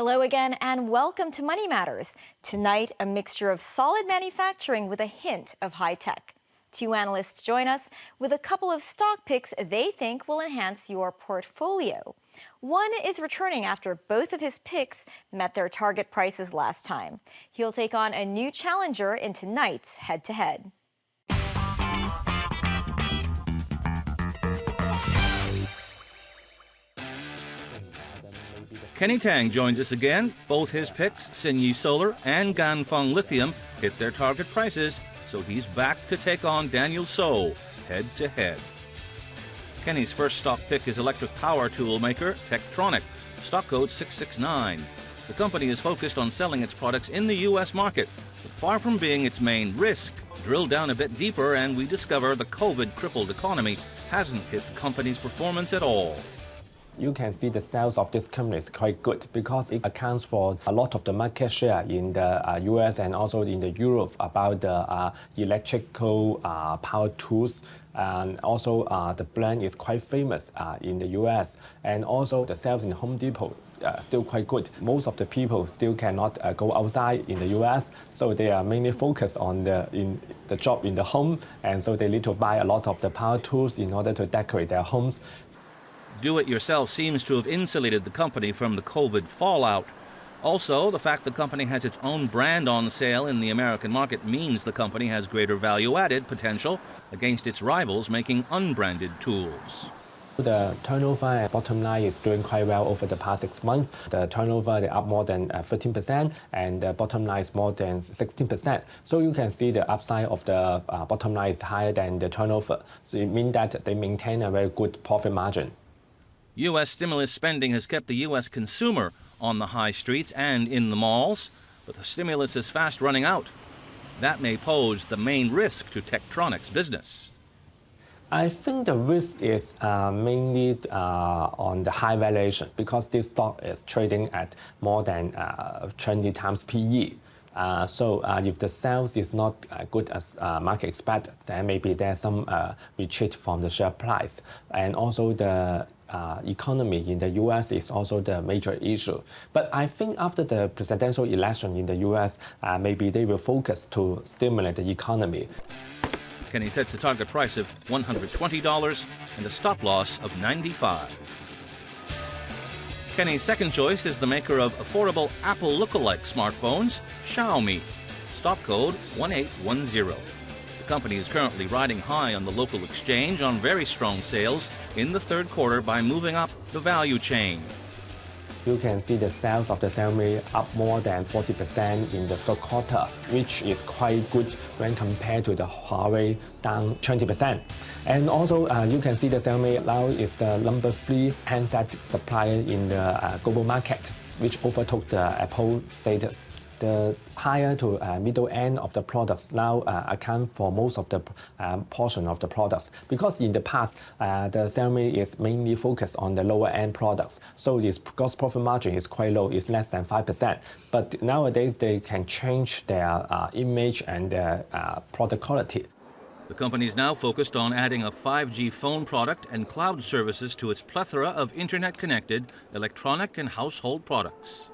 Hello again and welcome to Money Matters. Tonight, a mixture of solid manufacturing with a hint of high tech. Two analysts join us with a couple of stock picks they think will enhance your portfolio. One is returning after both of his picks met their target prices last time. He'll take on a new challenger in tonight's head-to-head. Kenny Tang joins us again. Both his picks, Xinyi Solar and Ganfeng Lithium, hit their target prices, so he's back to take on Daniel So, head-to-head. Kenny's first stock pick is electric power tool maker Tektronix, stock code 669. The company is focused on selling its products in the U.S. market, but far from being its main risk. Drill down a bit deeper and we discover the COVID-crippled economy hasn't hit the company's performance at all. You can see the sales of this company is quite good because it accounts for a lot of the market share in the US and also in the Europe about the electrical power tools. And also the brand is quite famous in the US. And also the sales in Home Depot still quite good. Most of the people still cannot go outside in the US, so they are mainly focused on the job in the home. And so they need to buy a lot of the power tools in order to decorate their homes. Do-it-yourself seems to have insulated the company from the COVID fallout. Also, the fact the company has its own brand on sale in the American market means the company has greater value-added potential against its rivals making unbranded tools. The turnover and bottom line is doing quite well over the past 6 months. The turnover is up more than 13% and the bottom line is more than 16%. So you can see the upside of the bottom line is higher than the turnover. So it means that they maintain a very good profit margin. U.S. stimulus spending has kept the U.S. consumer on the high streets and in the malls, but the stimulus is fast running out. That may pose the main risk to Tektronix's business. I think the risk is mainly on the high valuation because this stock is trading at more than 20 times PE. So if the sales is not good as market expect, then maybe there's some retreat from the share price. And also the economy in the U.S. is also the major issue. But I think after the presidential election in the U.S., maybe they will focus to stimulate the economy. Kenny sets a target price of $120 and a stop loss of $95. Kenny's second choice is the maker of affordable Apple lookalike smartphones, Xiaomi, stock code 1810. The company is currently riding high on the local exchange on very strong sales in the third quarter by moving up the value chain. You can see the sales of the Xiaomi up more than 40% in the third quarter, which is quite good when compared to the Huawei down 20%. And also you can see the Xiaomi now is the number 3 handset supplier in the global market, which overtook the Apple status. The higher to middle end of the products now account for most of the portion of the products. Because in the past, the Xiaomi is mainly focused on the lower end products. So its gross profit margin is quite low, it's less than 5%. But nowadays, they can change their image and their product quality. The company is now focused on adding a 5G phone product and cloud services to its plethora of internet-connected electronic and household products.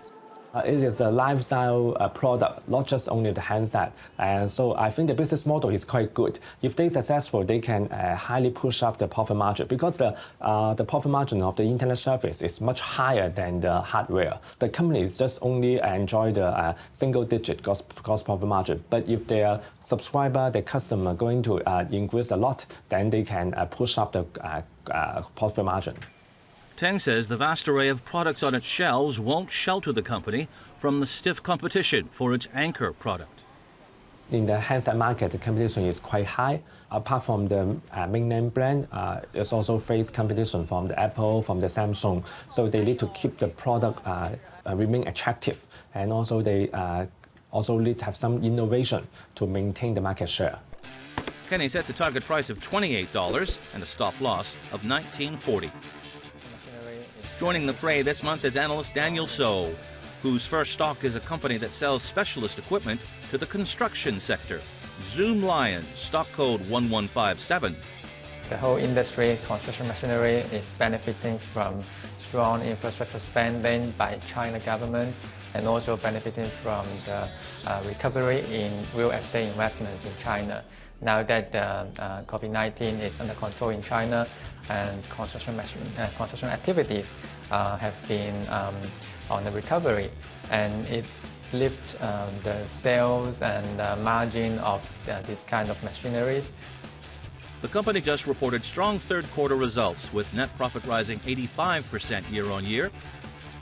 It is a lifestyle product, not just only the handset. And so I think the business model is quite good. If they're successful, they can highly push up the profit margin because the profit margin of the internet service is much higher than the hardware. The company is just only enjoy the single-digit gross profit margin. But if their subscriber, the customer, going to increase a lot, then they can push up the profit margin. Tang says the vast array of products on its shelves won't shelter the company from the stiff competition for its anchor product. In the handset market, the competition is quite high. Apart from the mainland brand, it's also face competition from the Apple, from the Samsung. So they need to keep the product remain attractive. And also they also need to have some innovation to maintain the market share. Kenny sets a target price of $28 and a stop loss of $19.40. Joining the fray this month is analyst Daniel So, whose first stock is a company that sells specialist equipment to the construction sector, Zoom Lion, stock code 1157. The whole industry, construction machinery, is benefiting from strong infrastructure spending by China government and also benefiting from the recovery in real estate investments in China. Now that COVID-19 is under control in China and construction activities have been on the recovery, and it lifts the sales and margin of this kind of machineries. The company just reported strong third-quarter results, with net profit rising 85% year-on-year.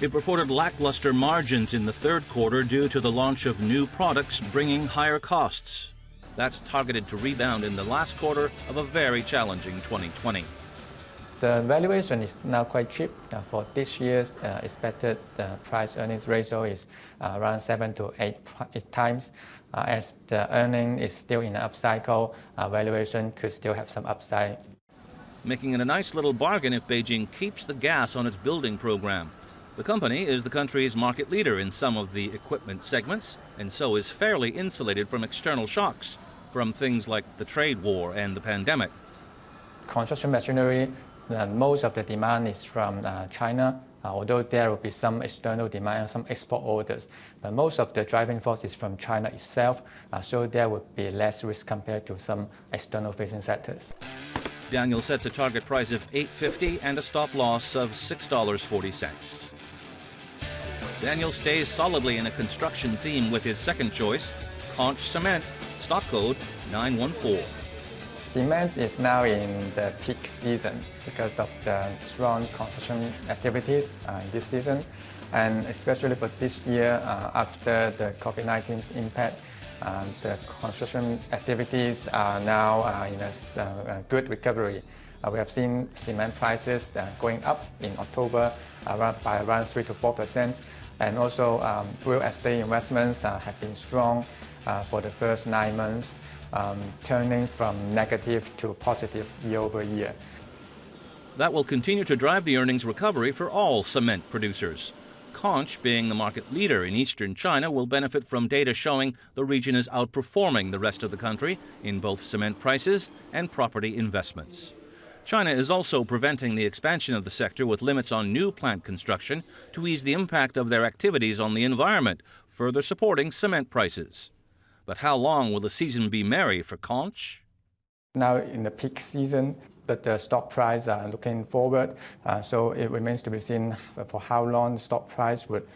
It reported lackluster margins in the third quarter due to the launch of new products bringing higher costs. That's targeted to rebound in the last quarter of a very challenging 2020. The valuation is now quite cheap. For this year's expected price-earnings ratio is around 7 to 8 times. As the earning is still in an upcycle, valuation could still have some upside. Making it a nice little bargain if Beijing keeps the gas on its building program. The company is the country's market leader in some of the equipment segments, and so is fairly insulated from external shocks, from things like the trade war and the pandemic. Construction machinery, most of the demand is from China, although there will be some external demand, some export orders. But most of the driving force is from China itself, so there would be less risk compared to some external facing sectors. Daniel sets a target price of $8.50 and a stop loss of $6.40. Daniel stays solidly in a construction theme with his second choice, Conch Cement, stock code 914. Cement is now in the peak season because of the strong construction activities in this season, and especially for this year after the COVID-19 impact, the construction activities are now in a good recovery. We have seen cement prices going up in October by around 3 to 4%, and also real estate investments have been strong for the first 9 months. Turning from negative to positive year-over-year. That will continue to drive the earnings recovery for all cement producers. Conch, being the market leader in eastern China, will benefit from data showing the region is outperforming the rest of the country in both cement prices and property investments. China is also preventing the expansion of the sector with limits on new plant construction to ease the impact of their activities on the environment, further supporting cement prices. But how long will the season be merry for Conch? Now in the peak season, but the stock price are looking forward, so it remains to be seen for how long the stock price would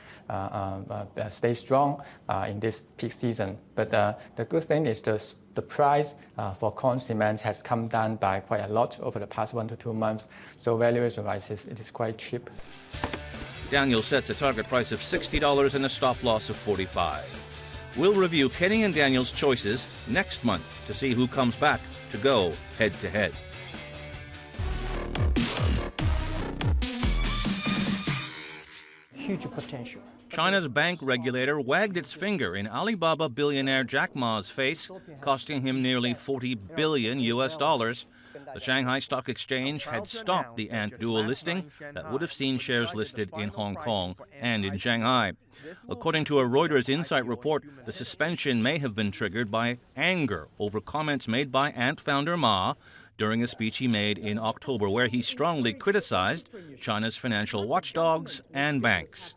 stay strong in this peak season. But the good thing is the price for Conch cement has come down by quite a lot over the past 1 to 2 months, so valuation-wise it is quite cheap. Daniel sets a target price of $60 and a stop loss of $45. We'll review Kenny and Daniel's choices next month to see who comes back to go head-to-head. Huge potential. China's bank regulator wagged its finger in Alibaba billionaire Jack Ma's face, costing him nearly $40 billion. The Shanghai Stock Exchange had stopped the Ant dual listing that would have seen shares listed in Hong Kong and in Shanghai. According to a Reuters Insight report, the suspension may have been triggered by anger over comments made by Ant founder Ma during a speech he made in October, where he strongly criticized China's financial watchdogs and banks.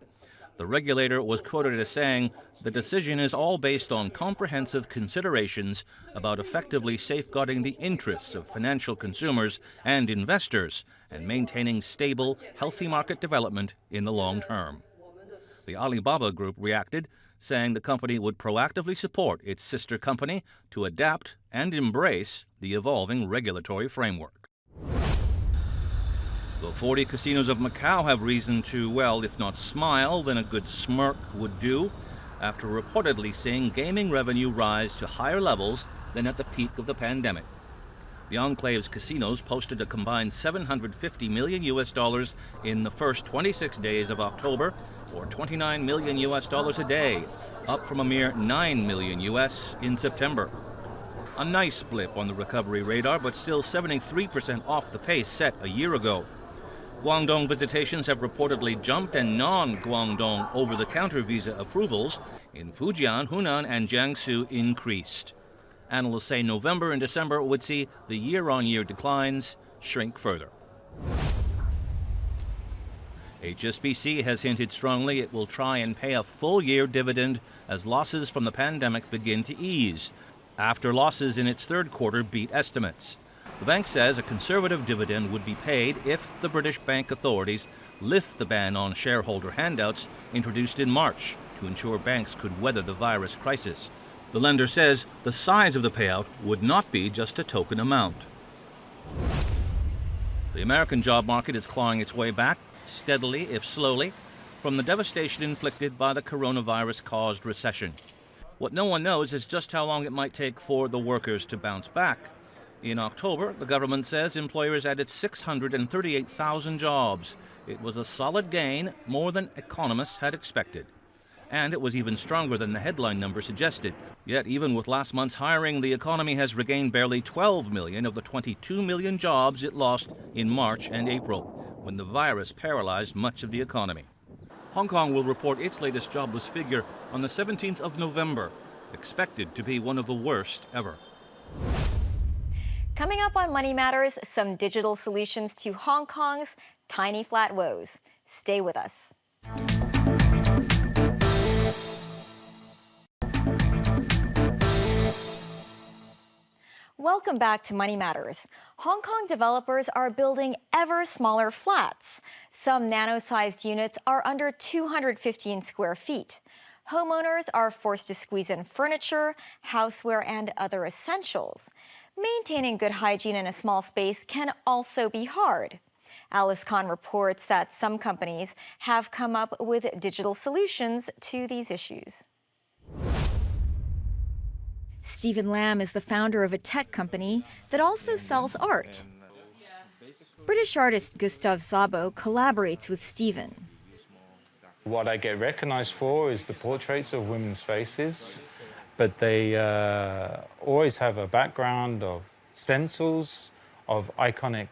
The regulator was quoted as saying, "The decision is all based on comprehensive considerations about effectively safeguarding the interests of financial consumers and investors and maintaining stable, healthy market development in the long term." The Alibaba Group reacted, saying the company would proactively support its sister company to adapt and embrace the evolving regulatory framework. The 40 casinos of Macau have reason to, well, if not smile, then a good smirk would do, after reportedly seeing gaming revenue rise to higher levels than at the peak of the pandemic. The Enclave's casinos posted a combined $750 million in the first 26 days of October, or $29 million a day, up from a mere $9 million in September. A nice blip on the recovery radar, but still 73% off the pace set a year ago. Guangdong visitations have reportedly jumped, and non-Guangdong over-the-counter visa approvals in Fujian, Hunan, and Jiangsu increased. Analysts say November and December would see the year-on-year declines shrink further. HSBC has hinted strongly it will try and pay a full-year dividend as losses from the pandemic begin to ease, after losses in its third quarter beat estimates. The bank says a conservative dividend would be paid if the British bank authorities lift the ban on shareholder handouts introduced in March to ensure banks could weather the virus crisis. The lender says the size of the payout would not be just a token amount. The American job market is clawing its way back, steadily if slowly, from the devastation inflicted by the coronavirus-caused recession. What no one knows is just how long it might take for the workers to bounce back. In October, the government says employers added 638,000 jobs. It was a solid gain, more than economists had expected. And it was even stronger than the headline number suggested. Yet even with last month's hiring, the economy has regained barely 12 million of the 22 million jobs it lost in March and April, when the virus paralyzed much of the economy. Hong Kong will report its latest jobless figure on the 17th of November, expected to be one of the worst ever. Coming up on Money Matters, some digital solutions to Hong Kong's tiny flat woes. Stay with us. Welcome back to Money Matters. Hong Kong developers are building ever smaller flats. Some nano-sized units are under 215 square feet. Homeowners are forced to squeeze in furniture, houseware, and other essentials. Maintaining good hygiene in a small space can also be hard. Alice Khan reports that some companies have come up with digital solutions to these issues. Stephen Lam is the founder of a tech company that also sells art. British artist Gustave Szabo collaborates with Stephen. What I get recognized for is the portraits of women's faces, but they always have a background of stencils, of iconic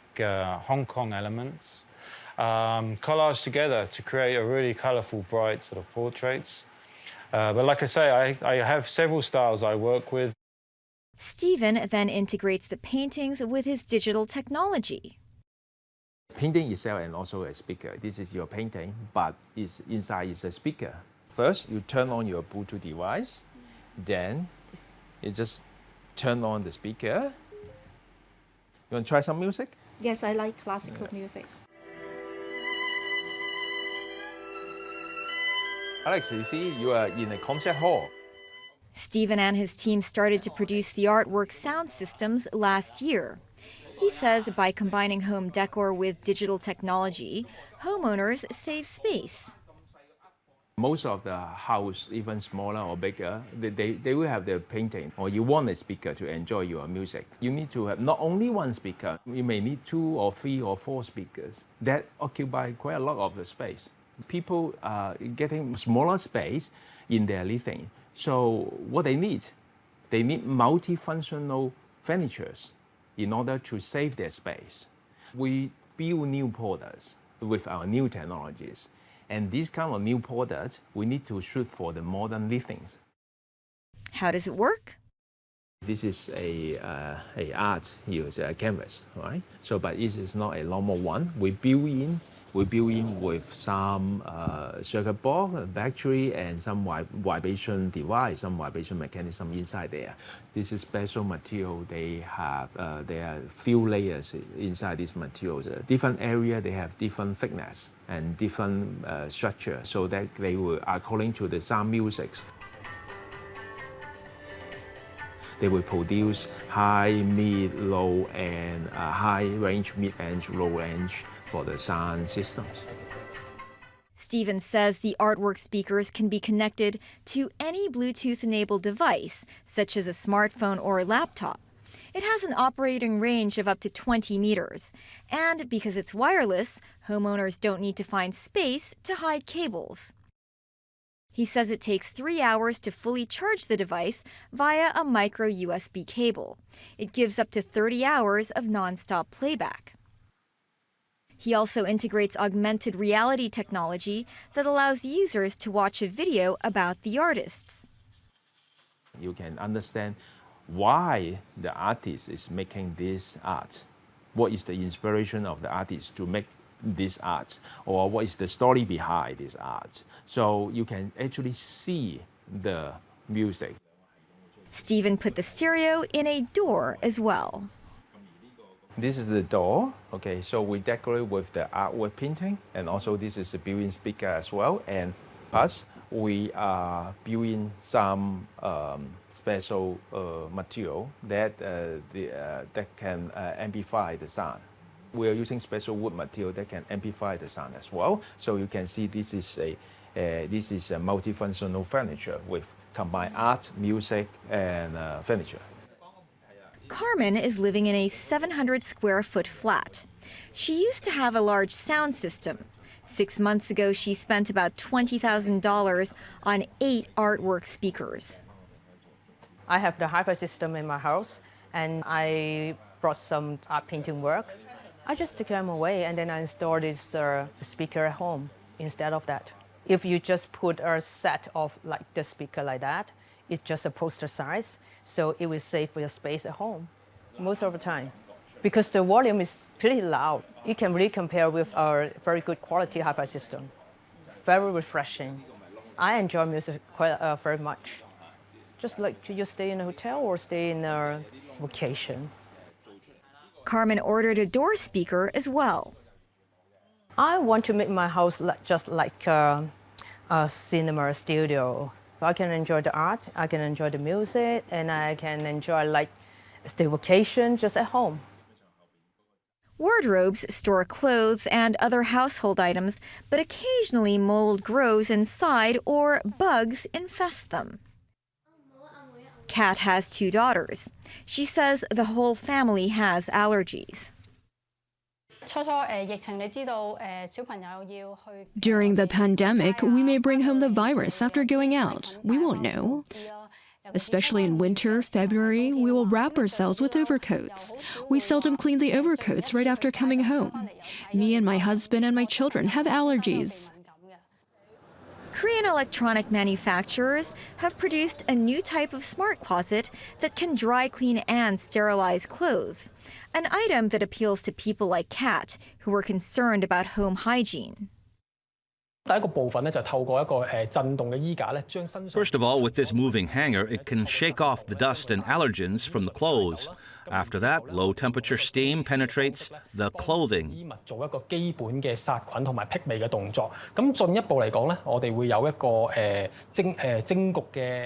Hong Kong elements, collaged together to create a really colorful, bright sort of portraits. But like I say, I have several styles I work with. Stephen then integrates the paintings with his digital technology. Painting itself and also a speaker. This is your painting, but inside is a speaker. First, you turn on your Bluetooth device, then you just turn on the speaker. You want to try some music? Yes, I like classical music. Alex, you see, you are in a concert hall. Stephen and his team started to produce the artwork sound systems last year. He says by combining home decor with digital technology, homeowners save space. Most of the house, even smaller or bigger, they will have their painting, or you want a speaker to enjoy your music. You need to have not only one speaker, you may need 2 or 3 or 4 speakers. That occupy quite a lot of the space. People are getting smaller space in their living. So what they need multifunctional furnitures in order to save their space. We build new products with our new technologies. And these kind of new products, we need to shoot for the modern livings. How does it work? This is a art use a canvas, right? So, but this is not a normal one. We build in with some circuit board, battery, and some vibration device, some vibration mechanism inside there. This is special material. They have there are few layers inside these materials. Different area they have different thickness and different structure, so that they will according to the sound musics. They will produce high, mid, low, and high range, mid range, low range for the sound systems. Stephen says the artwork speakers can be connected to any Bluetooth-enabled device, such as a smartphone or a laptop. It has an operating range of up to 20 meters. And because it's wireless, homeowners don't need to find space to hide cables. He says it takes 3 hours to fully charge the device via a micro USB cable. It gives up to 30 hours of non-stop playback. He also integrates augmented reality technology that allows users to watch a video about the artists. You can understand why the artist is making this art. What is the inspiration of the artist to make this art, or what is the story behind this art? So you can actually see the music. Stephen put the stereo in a door as well. This is the door. Okay, so we decorate with the artwork painting, and also this is the built-in speaker as well. And plus, we are building some special material that that can amplify the sound. We are using special wood material that can amplify the sound as well. So you can see this is a multifunctional furniture with combined art, music, and furniture. Carmen is living in a 700 square foot flat. She used to have a large sound system. 6 months ago, she spent about $20,000 on 8 artwork speakers. I have the hi-fi system in my house, and I brought some art painting work. I just took them away, and then I installed this speaker at home instead of that. If you just put a set of like the speaker like that, it's just a poster size, so it will save your space at home most of the time. Because the volume is pretty loud. You can really compare with our very good quality hi-fi system. Very refreshing. I enjoy music quite very much. Just like to just stay in a hotel or stay in a vacation. Carmen ordered a door speaker as well. I want to make my house just like a cinema studio. I can enjoy the art, I can enjoy the music, and I can enjoy like stay vacation just at home. Wardrobes store clothes and other household items, but occasionally mold grows inside or bugs infest them. Kat has 2 daughters. She says the whole family has allergies. During the pandemic, we may bring home the virus after going out. We won't know. Especially in winter, February, we will wrap ourselves with overcoats. We seldom clean the overcoats right after coming home. Me and my husband and my children have allergies. Korean electronic manufacturers have produced a new type of smart closet that can dry clean and sterilize clothes, an item that appeals to people like Kat, who are concerned about home hygiene. First of all, with this moving hanger, it can shake off the dust and allergens from the clothes. After that, low-temperature steam penetrates the clothing.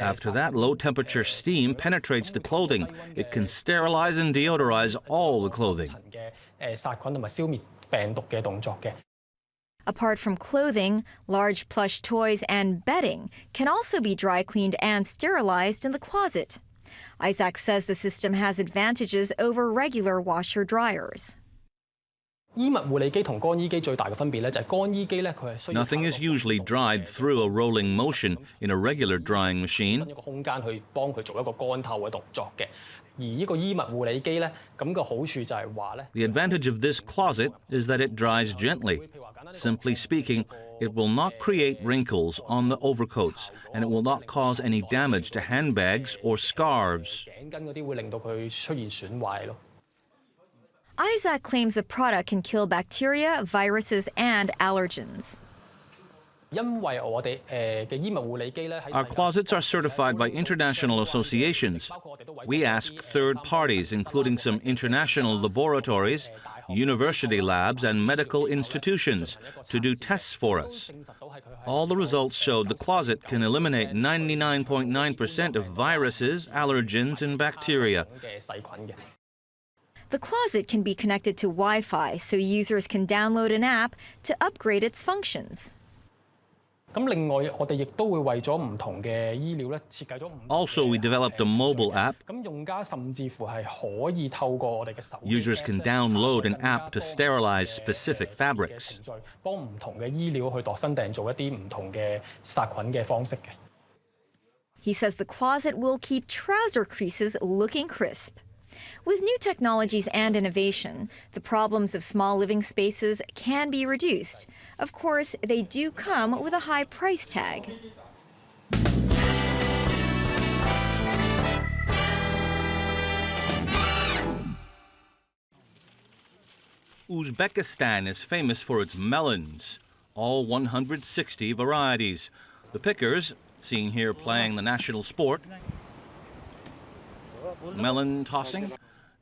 After that, low-temperature steam penetrates the clothing. It can sterilize and deodorize all the clothing. Apart from clothing, large plush toys and bedding can also be dry cleaned and sterilized in the closet. Isaac says the system has advantages over regular washer-dryers. Nothing is usually dried through a rolling motion in a regular drying machine. The advantage of this closet is that it dries gently. Simply speaking, it will not create wrinkles on the overcoats, and it will not cause any damage to handbags or scarves. Isaac claims the product can kill bacteria, viruses, and allergens. Our closets are certified by international associations. We ask third parties, including some international laboratories, university labs, and medical institutions, to do tests for us. All the results showed the closet can eliminate 99.9% of viruses, allergens, and bacteria. The closet can be connected to Wi-Fi, so users can download an app to upgrade its functions. Also, we developed a mobile app. Users can download an app to sterilize specific fabrics. He says the closet will keep trouser creases looking crisp. With new technologies and innovation, the problems of small living spaces can be reduced. Of course, they do come with a high price tag. Uzbekistan is famous for its melons, all 160 varieties. The pickers, seen here playing the national sport, melon tossing,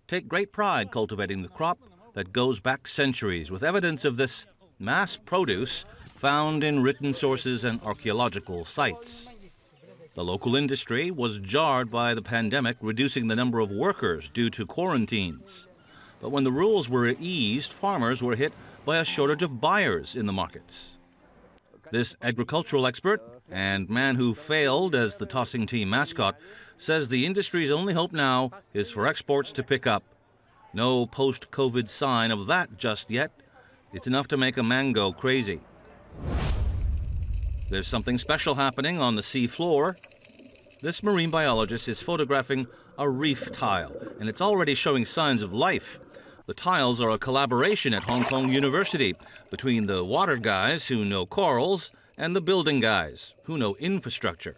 take great pride cultivating the crop that goes back centuries, with evidence of this mass produce found in written sources and archaeological sites. The local industry was jarred by the pandemic, reducing the number of workers due to quarantines. But when the rules were eased, farmers were hit by a shortage of buyers in the markets. This agricultural expert and man who failed as the tossing team mascot says the industry's only hope now is for exports to pick up. No post-COVID sign of that just yet. It's enough to make a man go crazy. There's something special happening on the sea floor. This marine biologist is photographing a reef tile, and it's already showing signs of life. The tiles are a collaboration at Hong Kong University between the water guys who know corals and the building guys who know infrastructure.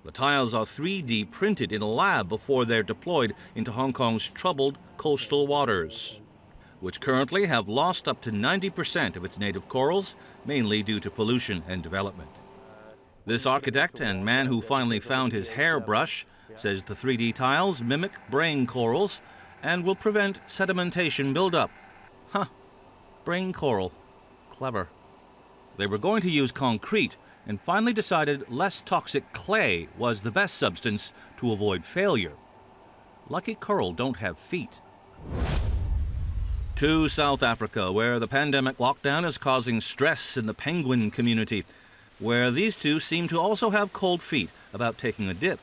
The tiles are 3D printed in a lab before they're deployed into Hong Kong's troubled coastal waters, which currently have lost up to 90% of its native corals, mainly due to pollution and development. This architect and man who finally found his hairbrush says the 3D tiles mimic brain corals and will prevent sedimentation buildup. Huh, brain coral. Clever. They were going to use concrete and finally decided less toxic clay was the best substance to avoid failure. Lucky coral don't have feet. To South Africa, where the pandemic lockdown is causing stress in the penguin community, where these two seem to also have cold feet about taking a dip.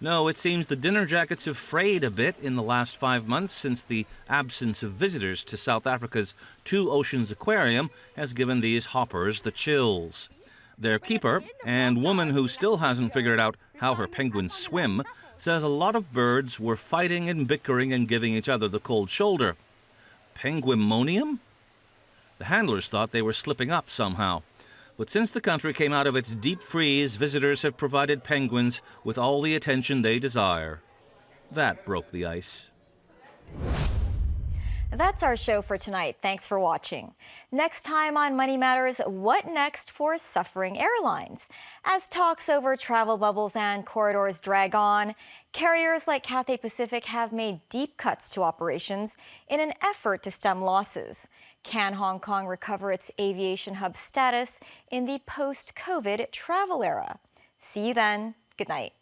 No, it seems the dinner jackets have frayed a bit in the last 5 months since the absence of visitors to South Africa's Two Oceans Aquarium has given these hoppers the chills. Their keeper, and woman who still hasn't figured out how her penguins swim, says a lot of birds were fighting and bickering and giving each other the cold shoulder. Penguimonium? The handlers thought they were slipping up somehow. But since the country came out of its deep freeze, visitors have provided penguins with all the attention they desire. That broke the ice. That's our show for tonight. Thanks for watching. Next time on Money Matters, what next for suffering airlines? As talks over travel bubbles and corridors drag on, carriers like Cathay Pacific have made deep cuts to operations in an effort to stem losses. Can Hong Kong recover its aviation hub status in the post-COVID travel era? See you then. Good night.